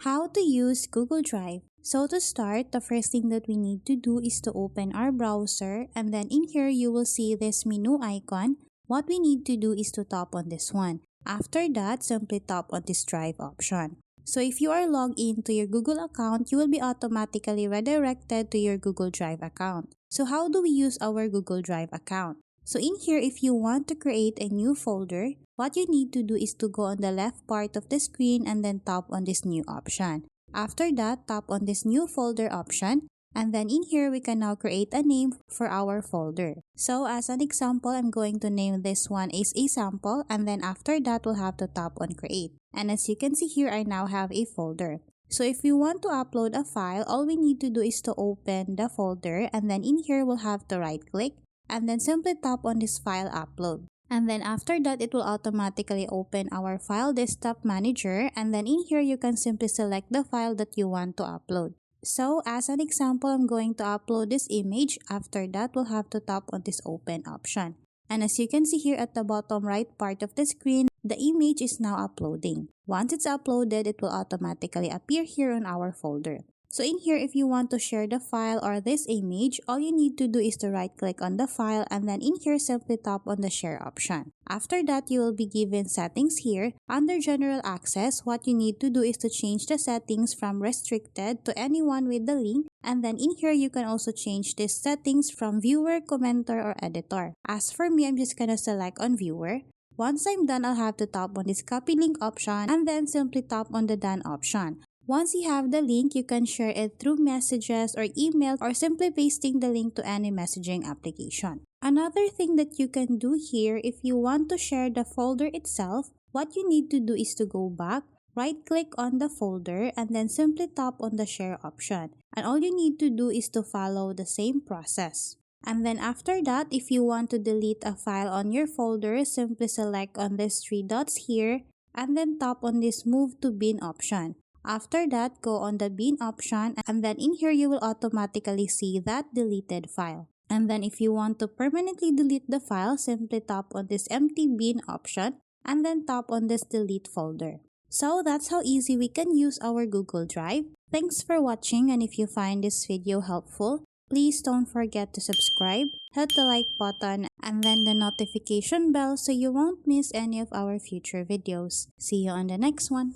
How to use Google Drive. So to start, the first thing that we need to do is to open our browser, and then in here you will see this menu icon. What we need to do is to tap on this one. After that, simply tap on this Drive option. So if you are logged into your Google account, you will be automatically redirected to your Google Drive account. So how do we use our Google Drive account? So in here, if you want to create a new folder, what you need to do is to go on the left part of the screen and then tap on this new option. After that, tap on this new folder option, and then in here we can now create a name for our folder. So as an example, I'm going to name this one as a sample, and then after that we'll have to tap on create. And as you can see here, I now have a folder. So if we want to upload a file, all we need to do is to open the folder, and then in here we'll have to right click and then simply tap on this file upload. And then after that, it will automatically open our file desktop manager, and then in here you can simply select the file that you want to upload. So as an example, I'm going to upload this image. After that, we'll have to tap on this open option. And as you can see here at the bottom right part of the screen, the image is now uploading. Once it's uploaded, it will automatically appear here on our folder. So in here, if you want to share the file or this image, all you need to do is to right click on the file, and then in here simply tap on the share option. After that, you will be given settings here. Under general access, what you need to do is to change the settings from restricted to anyone with the link, and then in here you can also change these settings from viewer, commenter, or editor. As for me, I'm just gonna select on viewer. Once I'm done, I'll have to tap on this copy link option and then simply tap on the done option. Once you have the link, you can share it through messages or email or simply pasting the link to any messaging application. Another thing that you can do here, if you want to share the folder itself, what you need to do is to go back, right-click on the folder, and then simply tap on the share option. And all you need to do is to follow the same process. And then after that, if you want to delete a file on your folder, simply select on these three dots here, and then tap on this move to bin option. After that, go on the bin option, and then in here you will automatically see that deleted file. And then if you want to permanently delete the file, simply tap on this empty bin option and then tap on this delete folder. So that's how easy we can use our Google Drive. Thanks for watching, and if you find this video helpful, please don't forget to subscribe, hit the like button, and then the notification bell so you won't miss any of our future videos. See you on the next one.